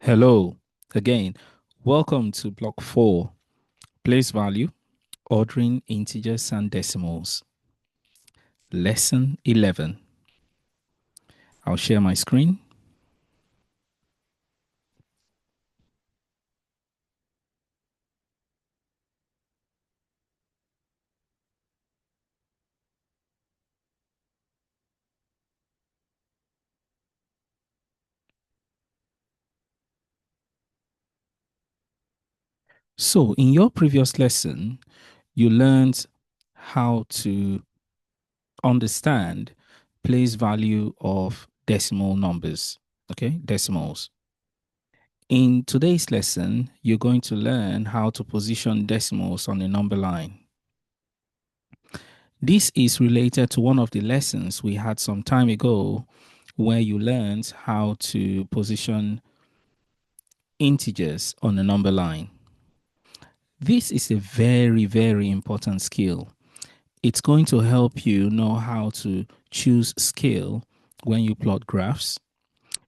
Hello again. Welcome to Block 4, Place Value, Ordering Integers and Decimals. Lesson 11. I'll share my screen. So, in your previous lesson, you learned how to understand place value of decimal numbers, okay, decimals. In today's lesson, you're going to learn how to position decimals on a number line. This is related to one of the lessons we had some time ago where you learned how to position integers on a number line. This is a very, very important skill. It's going to help you know how to choose scale when you plot graphs.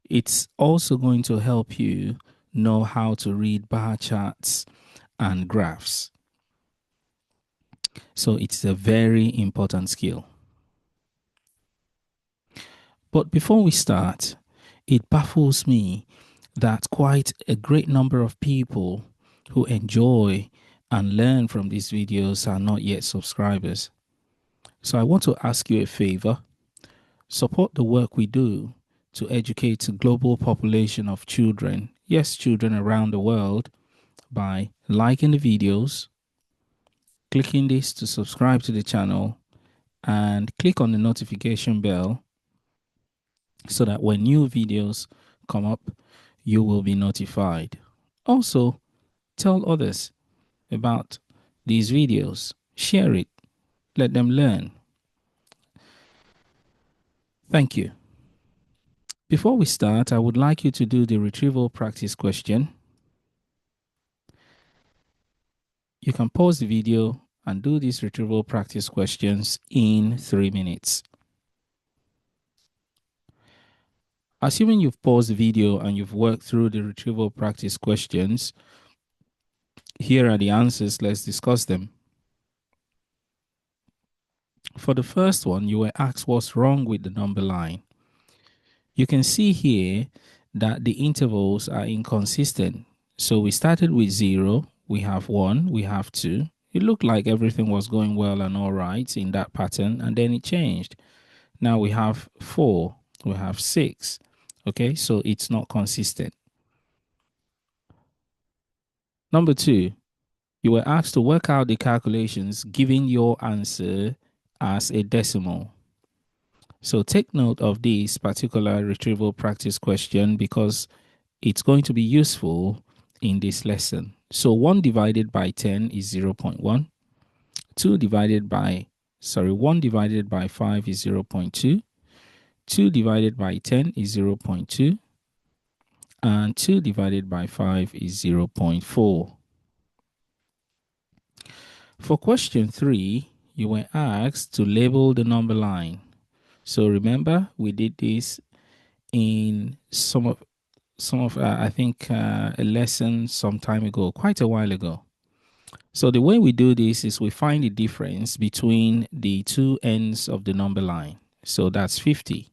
It's also going to help you know how to read bar charts and graphs. So it's a very important skill. But before we start, it baffles me that quite a great number of people who enjoy and learn from these videos are not yet subscribers. So I want to ask you a favor. Support the work we do to educate a global population of children, yes, children around the world, by liking the videos, clicking this to subscribe to the channel, and click on the notification bell so that when new videos come up, you will be notified. Also, tell others about these videos. Share it. Let them learn. Thank you. Before we start, I would like you to do the retrieval practice question. You can pause the video and do these retrieval practice questions in 3 minutes. Assuming you've paused the video and you've worked through the retrieval practice questions, here are the answers. Let's discuss them. For the first one, you were asked what's wrong with the number line. You can see here that the intervals are inconsistent. So we started with 0, we have 1, we have 2. It looked like everything was going well and all right in that pattern, and then it changed. Now we have 4, we have 6. Okay, so it's not consistent. Number 2, you were asked to work out the calculations giving your answer as a decimal. So take note of this particular retrieval practice question because it's going to be useful in this lesson. So 1 divided by 10 is 0.1. 1 divided by 5 is 0.2. 2 divided by 10 is 0.2. And 2 divided by 5 is 0.4. For question 3, you were asked to label the number line. So remember, we did this in some of I think a lesson some time ago, quite a while ago. So the way we do this is we find the difference between the two ends of the number line. So that's 50.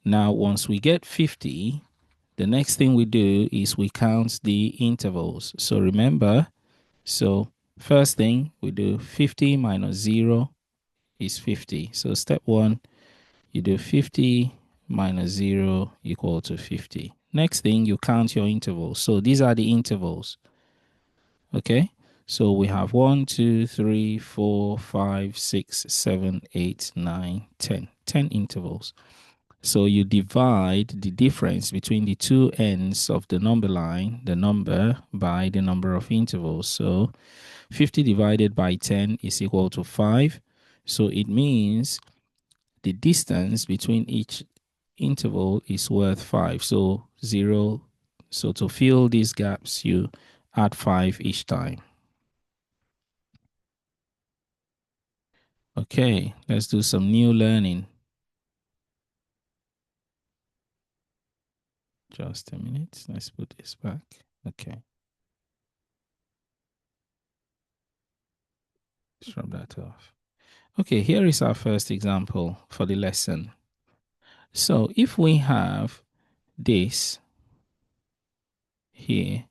Now, once we get 50, the next thing we do is we count the intervals. So remember, so first thing we do 50 minus 0 is 50. So step 1, you do 50 minus 0 equal to 50. Next thing, you count your intervals. So these are the intervals. Okay, so we have 1, 2, 3, 4, 5, 6, 7, 8, 9, 10. 10 intervals. So you divide the difference between the two ends of the number line, the number, by the number of intervals. So 50 divided by 10 is equal to 5. So it means the distance between each interval is worth 5. So 0. So to fill these gaps, you add 5 each time. Okay, let's do some new learning. Just a minute. Let's put this back. Okay. Let's rub that off. Okay, here is our first example for the lesson. So if we have this here,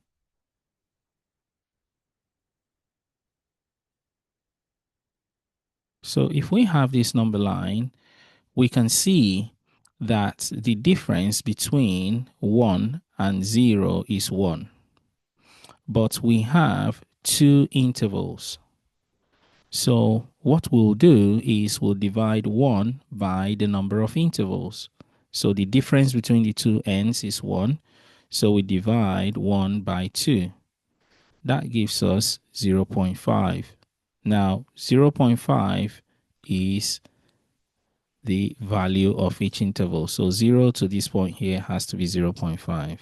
so if we have this number line, we can see that the difference between 1 and 0 is 1. But we have two intervals. So what we'll do is we'll divide 1 by the number of intervals. So the difference between the two ends is 1. So we divide 1 by 2. That gives us 0.5. Now 0.5 is the value of each interval. So 0 to this point here has to be 0.5.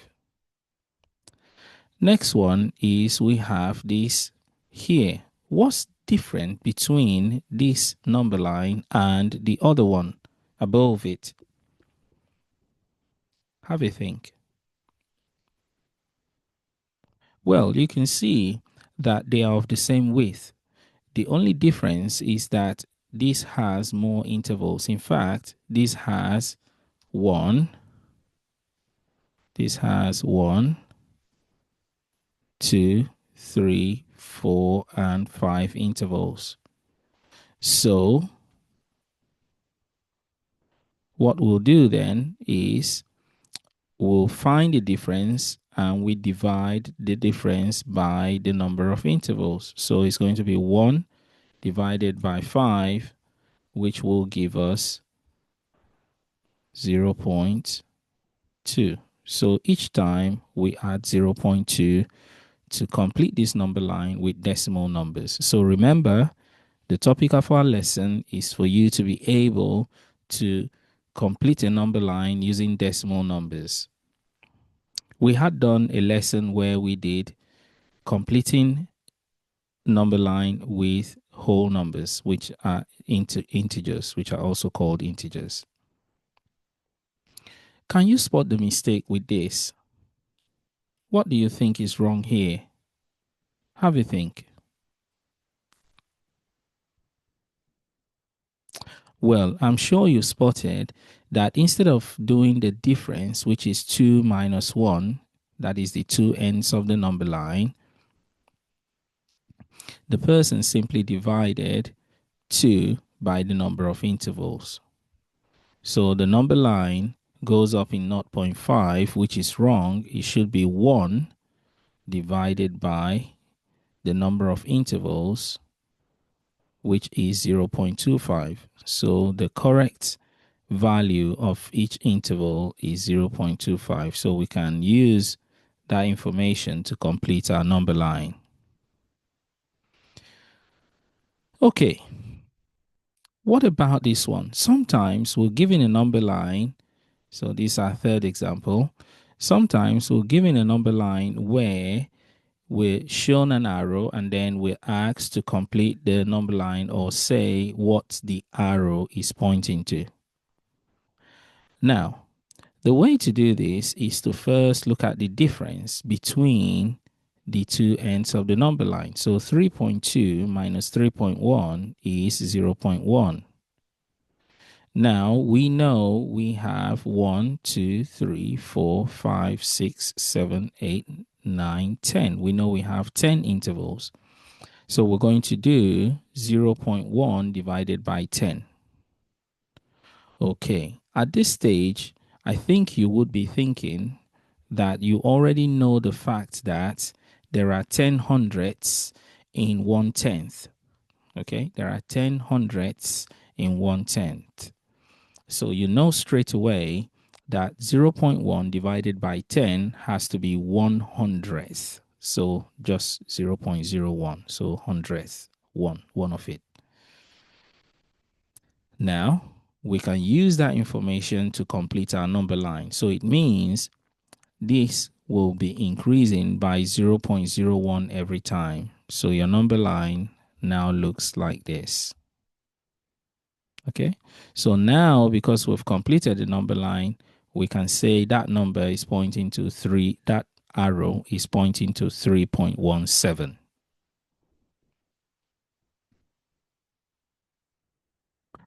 Next one is we have this here. What's different between this number line and the other one above it? Have a think. Well, you can see that they are of the same width. The only difference is that this has more intervals. In fact, this has 1, this has 1, 2, 3, 4, and 5 intervals. So what we'll do then is we'll find the difference and we divide the difference by the number of intervals. So it's going to be 1 divided by 5, which will give us 0.2. So each time we add 0.2 to complete this number line with decimal numbers. So remember, the topic of our lesson is for you to be able to complete a number line using decimal numbers. We had done a lesson where we did completing number line with whole numbers, which are integers, which are also called integers. Can you spot the mistake with this? What do you think is wrong here? Have a think. Well, I'm sure you spotted that instead of doing the difference, which is 2 minus 1, that is the two ends of the number line, the person simply divided 2 by the number of intervals. So the number line goes up in 0.5, which is wrong. It should be 1 divided by the number of intervals, which is 0.25. So the correct value of each interval is 0.25. So we can use that information to complete our number line. Okay. What about this one? Sometimes we're given a number line. So this is our third example. Sometimes we're given a number line where we're shown an arrow and then we're asked to complete the number line or say what the arrow is pointing to. Now, the way to do this is to first look at the difference between the two ends of the number line. So 3.2 minus 3.1 is 0.1. Now we know we have 1, 2, 3, 4, 5, 6, 7, 8, 9, 10. We know we have 10 intervals. So we're going to do 0.1 divided by 10. Okay, at this stage, I think you would be thinking that you already know the fact that there are 10 hundredths in 1/10. Okay, there are 10 hundredths in 1/10. So you know straight away that 0.1 divided by 10 has to be 1/100th. So just 0.01. So 100th, one of it. Now we can use that information to complete our number line. So it means this will be increasing by 0.01 every time. So your number line now looks like this. Okay, so now because we've completed the number line, we can say that number is pointing to 3, that arrow is pointing to 3.17.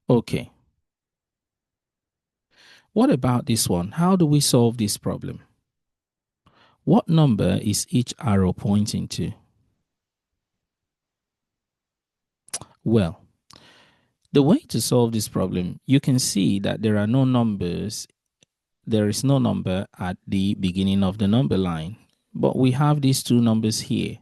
Okay. What about this one? How do we solve this problem? What number is each arrow pointing to? Well, the way to solve this problem, you can see that there is no number at the beginning of the number line, but we have these two numbers here.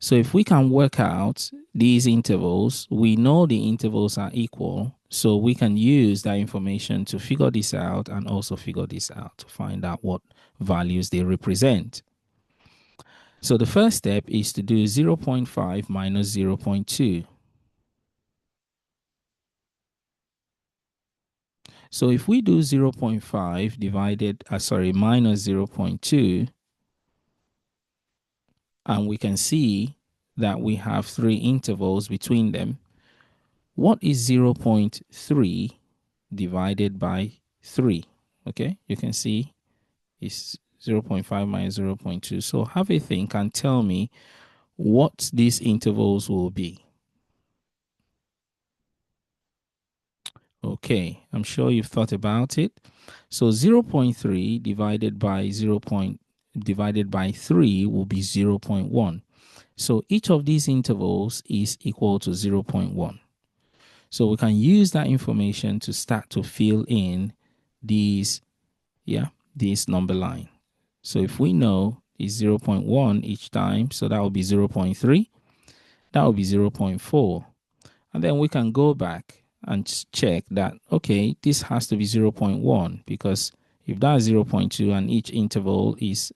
So if we can work out these intervals, we know the intervals are equal, so we can use that information to figure this out and also figure this out to find out what values they represent. So the first step is to do 0.5 minus 0.2. So if we do 0.5 minus 0.2, and we can see that we have 3 intervals between them, what is 0.3 divided by 3? Okay, you can see it's 0.5 minus 0.2. So have a think and tell me what these intervals will be. Okay, I'm sure you've thought about it. So 0.3 divided by 3 will be 0.1. So each of these intervals is equal to 0.1. So we can use that information to start to fill in this number line. So if we know it's 0.1 each time, so that will be 0.3, that will be 0.4. And then we can go back and check that, okay, this has to be 0.1, because if that's 0.2 and each interval is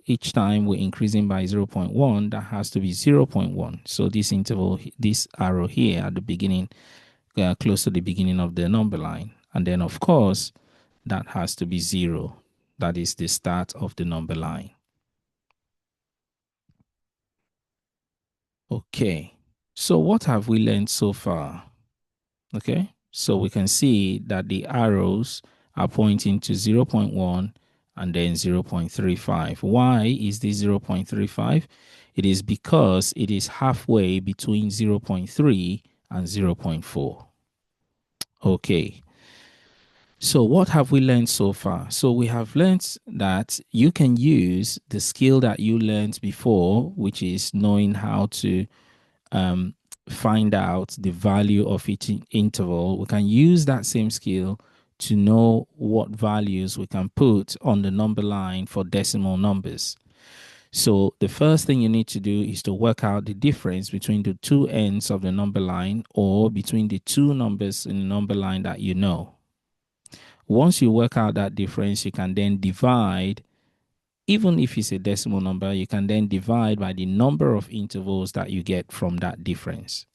each time we're increasing by 0.1, that has to be 0.1. So this interval, this arrow here at the beginning, close to the beginning of the number line. And then, of course, that has to be 0. That is the start of the number line. Okay, so what have we learned so far? Okay, so we can see that the arrows are pointing to 0.1 and then 0.35. Why is this 0.35? It is because it is halfway between 0.3 and 0.4. Okay, so what have we learned so far? So we have learned that you can use the skill that you learned before, which is knowing how to find out the value of each interval. We can use that same skill to know what values we can put on the number line for decimal numbers. So the first thing you need to do is to work out the difference between the two ends of the number line, or between the two numbers in the number line that you know. Once you work out that difference, you can then divide. Even if it's a decimal number, you can then divide by the number of intervals that you get from that difference.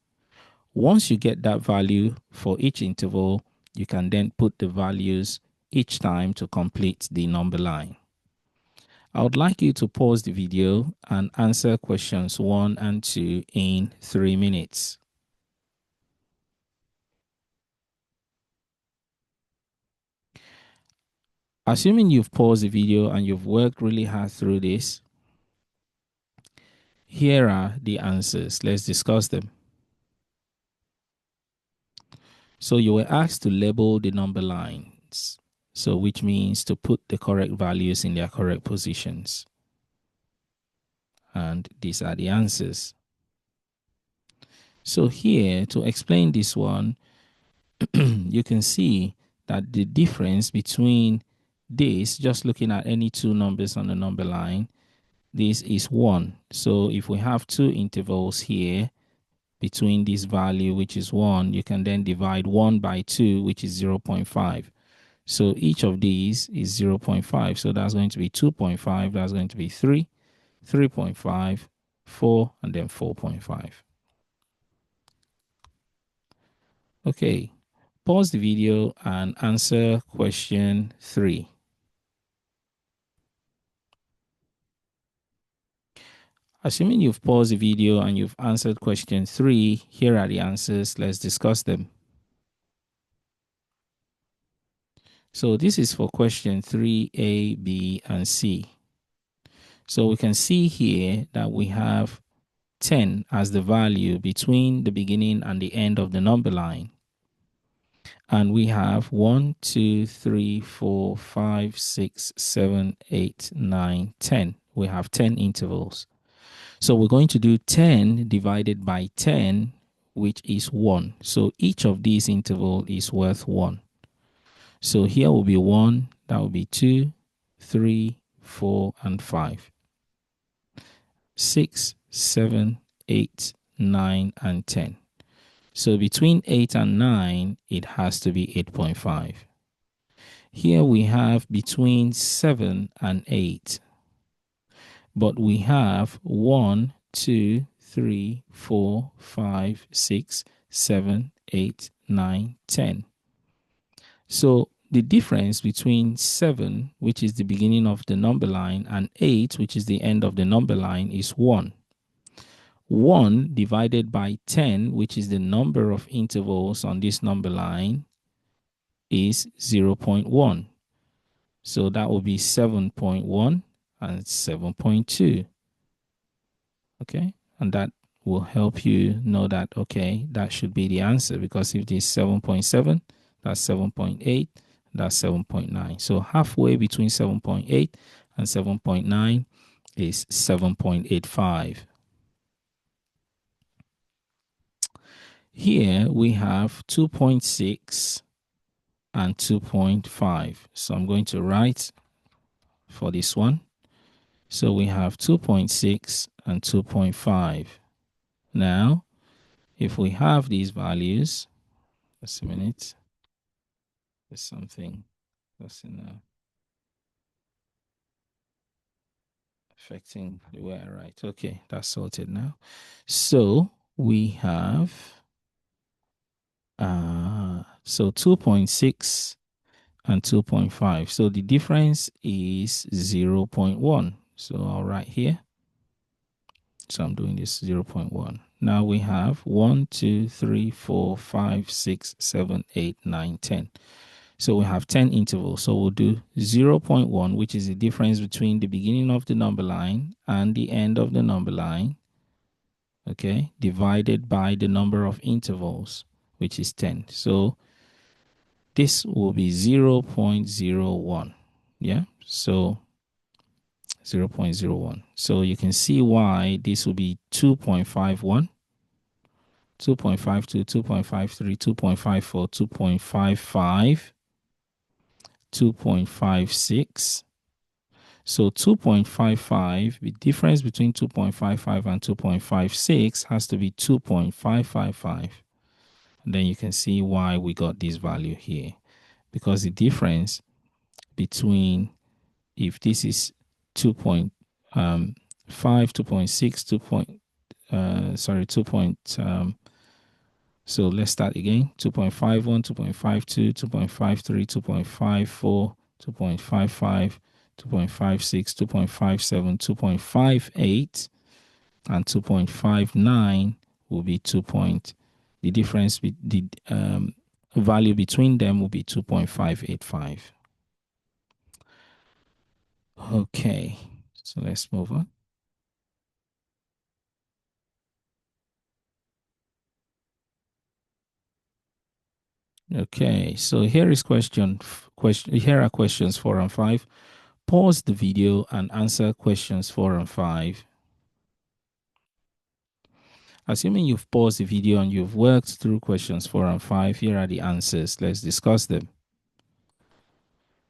Once you get that value for each interval, you can then put the values each time to complete the number line. I would like you to pause the video and answer questions 1 and 2 in 3 minutes. Assuming you've paused the video and you've worked really hard through this, here are the answers. Let's discuss them. So you were asked to label the number lines, so which means to put the correct values in their correct positions. And these are the answers. So here, to explain this one, you can see that the difference between this, just looking at any two numbers on the number line, this is 1. So if we have two intervals here between this value, which is 1, you can then divide 1 by 2, which is 0.5. So each of these is 0.5. So that's going to be 2.5. That's going to be 3, 3.5, 4, and then 4.5. Okay, pause the video and answer question 3. Assuming you've paused the video and you've answered question 3, here are the answers. Let's discuss them. So this is for question 3A, B, and C. So we can see here that we have 10 as the value between the beginning and the end of the number line. And we have 1, 2, 3, 4, 5, 6, 7, 8, 9, 10. We have 10 intervals. So we're going to do 10 divided by 10, which is 1. So each of these intervals is worth 1. So here will be 1, that will be 2, 3, 4, and 5. 6, 7, 8, 9, and 10. So between 8 and 9, it has to be 8.5. Here we have between 7 and 8. But we have 1, 2, 3, 4, 5, 6, 7, 8, 9, 10. So the difference between 7, which is the beginning of the number line, and 8, which is the end of the number line, is 1. 1 divided by 10, which is the number of intervals on this number line, is 0.1. So that will be 7.1 and 7.2. Okay, and that will help you know that, okay, that should be the answer, because if this is 7.7, that's 7.8, that's 7.9. So halfway between 7.8 and 7.9 is 7.85. Here we have 2.6 and 2.5. So I'm going to write for this one. So we have 2.6 and 2.5. Now, if we have these values, just a minute, there's something that's affecting the way I write. Okay, that's sorted now. So we have, so 2.6 and 2.5. So the difference is 0.1. So I'll write here. So I'm doing this 0.1. Now we have 1, 2, 3, 4, 5, 6, 7, 8, 9, 10. So we have 10 intervals. So we'll do 0.1, which is the difference between the beginning of the number line and the end of the number line, okay, divided by the number of intervals, which is 10. So this will be 0.01. Yeah, so 0.01. So you can see why this will be 2.51, 2.52, 2.53, 2.54, 2.55, 2.56. So 2.55, the difference between 2.55 and 2.56 has to be 2.555. And then you can see why we got this value here. Because the difference between, if this is 2.5, 2.6, 2. So let's start again. 2.51, 2.52, 2.53, 2.54, 2.55, 2.56, 2.57, 2.58, and 2.59 will be 2. The difference, the value between them will be 2.585. Okay, so let's move on. Okay, so here is here are questions 4 and 5. Pause the video and answer questions 4 and 5. Assuming you've paused the video and you've worked through questions 4 and 5, here are the answers. Let's discuss them.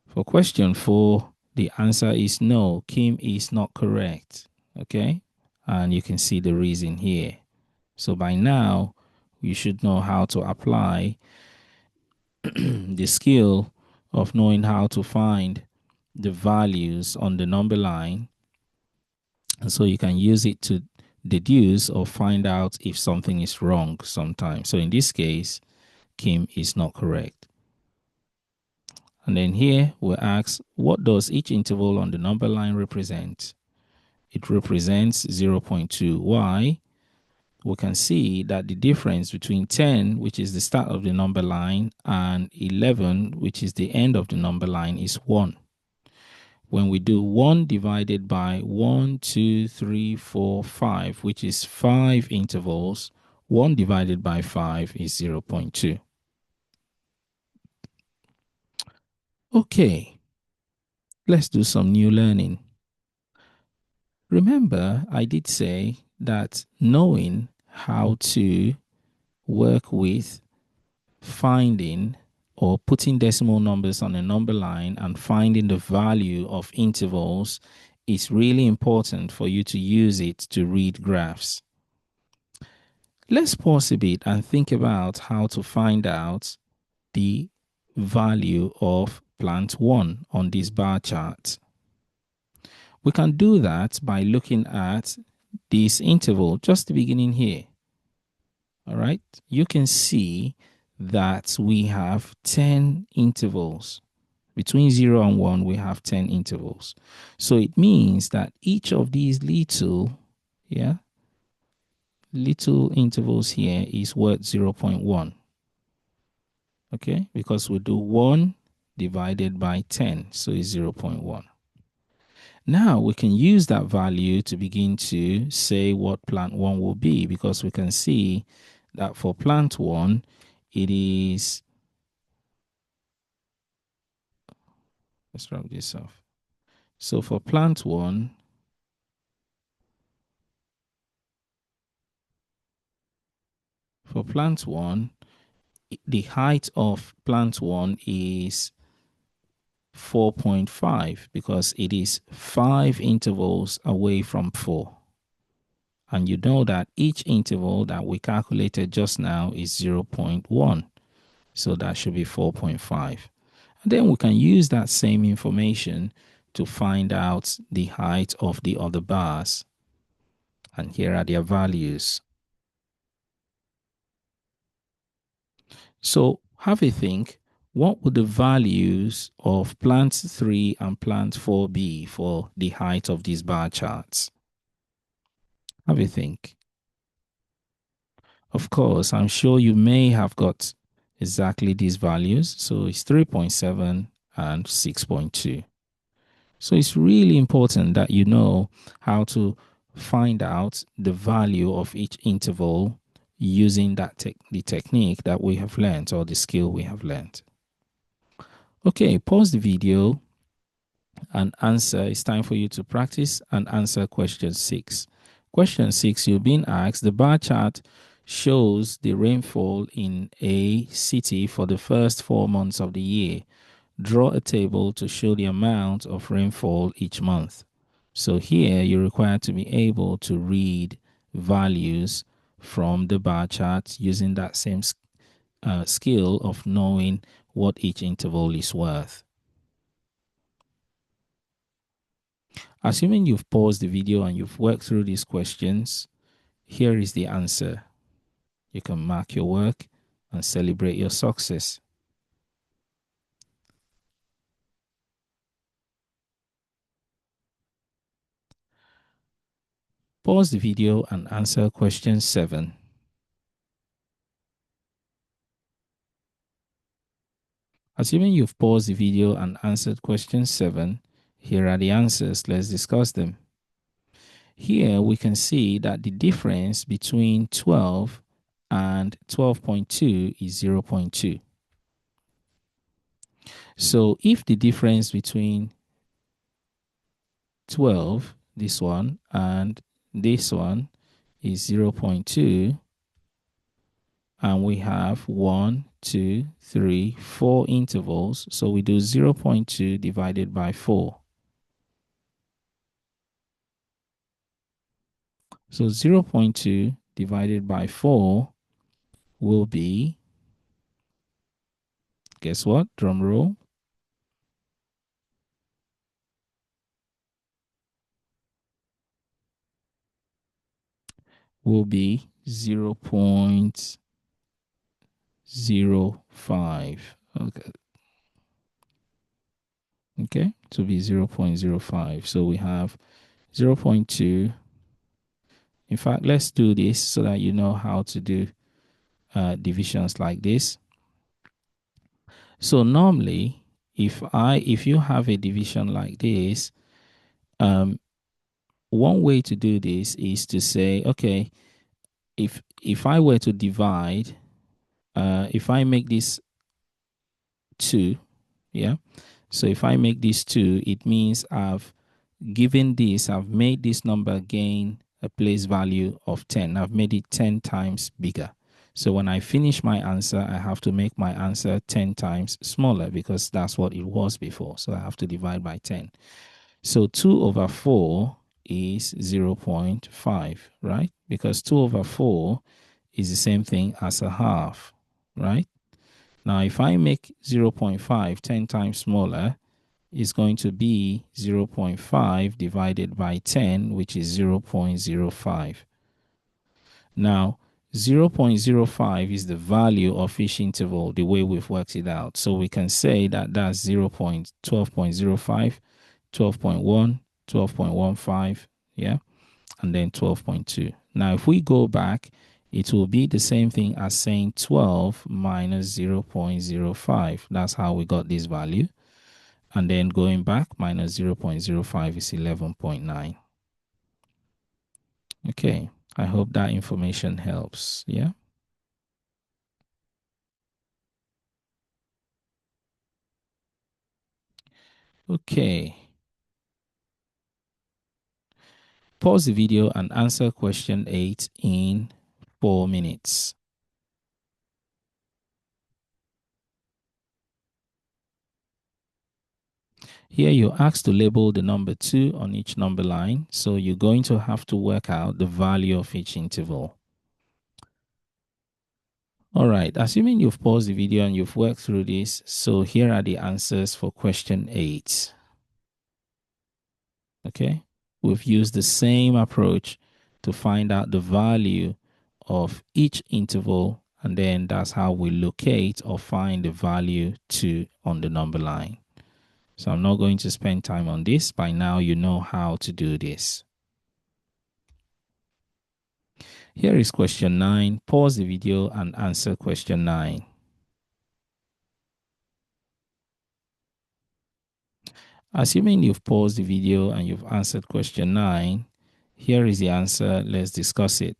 For question 4, the answer is no, Kim is not correct. Okay, and you can see the reason here. So by now, you should know how to apply the skill of knowing how to find the values on the number line, and so you can use it to deduce or find out if something is wrong sometimes. So in this case, Kim is not correct. And then here we're asked, what does each interval on the number line represent? It represents 0.2. Why? we can see that the difference between 10, which is the start of the number line, and 11, which is the end of the number line, is 1. When we do 1 divided by 1, 2, 3, 4, 5, which is 5 intervals, 1 divided by 5 is 0.2. Okay, let's do some new learning. Remember, I did say that knowing how to work with finding or putting decimal numbers on a number line and finding the value of intervals is really important for you to use it to read graphs. Let's pause a bit and think about how to find out the value of plant 1 on this bar chart. We can do that by looking at this interval, just the beginning here. All right, you can see that we have 10 intervals. Between 0 and 1, we have 10 intervals. So it means that each of these little intervals here is worth 0.1. Okay, because we do 1 divided by 10, so it's 0.1. Now we can use that value to begin to say what plant 1 will be, because we can see that for plant 1, it is, let's wrap this off. So for plant 1, the height of plant 1 is 4.5 because it is 5 intervals away from 4. And you know that each interval that we calculated just now is 0.1. So that should be 4.5. And then we can use that same information to find out the height of the other bars. And here are their values. So have a think. What would the values of plant 3 and plant 4 be for the height of these bar charts? Have a think. Of course, I'm sure you may have got exactly these values. So it's 3.7 and 6.2. So it's really important that you know how to find out the value of each interval using the technique that we have learned, or the skill we have learned. Okay, pause the video and answer. It's time for you to practice and answer question 6. Question 6, you're being asked, the bar chart shows the rainfall in a city for the first 4 months of the year. Draw a table to show the amount of rainfall each month. So here you're required to be able to read values from the bar chart using that same skill of knowing what each interval is worth. Assuming you've paused the video and you've worked through these questions, here is the answer. You can mark your work and celebrate your success. Pause the video and answer question 7. Assuming you've paused the video and answered question 7, here are the answers. Let's discuss them. Here we can see that the difference between 12 and 12.2 is 0.2. So if the difference between 12, this one, and this one is 0.2, and we have 1, 2, 3, 4 intervals, so we do 0.2 divided by 4. So 0.2 divided by 4 will be, guess what? Drum roll. Will be 0.05. Okay, to be 0.05. So we have 0.2 In fact, let's do this so that you know how to do divisions like this. So normally, if you have a division like this, one way to do this is to say, okay, if I were to divide, if I make this 2, yeah. So if I make this 2, it means I've made this number gain a place value of 10. I've made it 10 times bigger. So when I finish my answer, I have to make my answer 10 times smaller because that's what it was before. So I have to divide by 10. So 2 over 4 is 0.5, right? Because 2 over 4 is the same thing as a half, right? Now, if I make 0.5 10 times smaller, it's going to be 0.5 divided by 10, which is 0.05. Now, 0.05 is the value of each interval, the way we've worked it out. So we can say that that's 0.12.05, 12.1, 12.15, yeah, and then 12.2. Now, if we go back, it will be the same thing as saying 12 minus 0.05. That's how we got this value. And then going back, minus 0.05 is 11.9. Okay, I hope that information helps. Yeah. Okay. Pause the video and answer question 8 in 4 minutes. Here you're asked to label the number 2 on each number line, so you're going to have to work out the value of each interval. All right, assuming you've paused the video and you've worked through this, so here are the answers for question 8. Okay, we've used the same approach to find out the value of each interval, and then that's how we locate or find the value 2 on the number line. So I'm not going to spend time on this. By now, you know how to do this. Here is question 9. Pause the video and answer question 9. Assuming you've paused the video and you've answered question 9, here is the answer. Let's discuss it.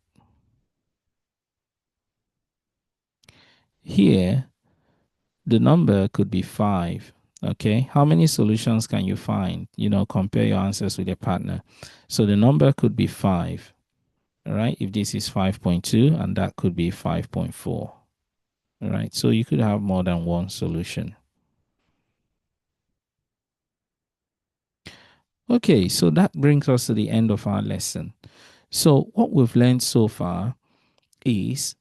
Here, the number could be 5. Okay, how many solutions can you find? Compare your answers with your partner. So the number could be 5. All right, if this is 5.2 and that could be 5.4. All right, so you could have more than one solution. Okay, so that brings us to the end of our lesson. So what we've learned so far is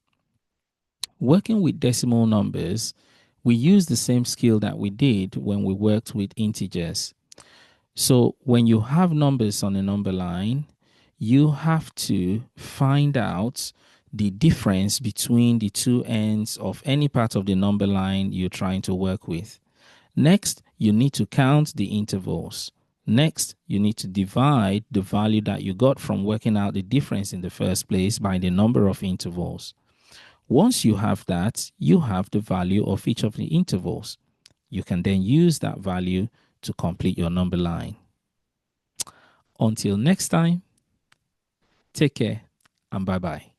working with decimal numbers. We use the same skill that we did when we worked with integers. So when you have numbers on a number line, you have to find out the difference between the two ends of any part of the number line you're trying to work with. Next, you need to count the intervals. Next, you need to divide the value that you got from working out the difference in the first place by the number of intervals. Once you have that, you have the value of each of the intervals. You can then use that value to complete your number line. Until next time, take care and bye-bye.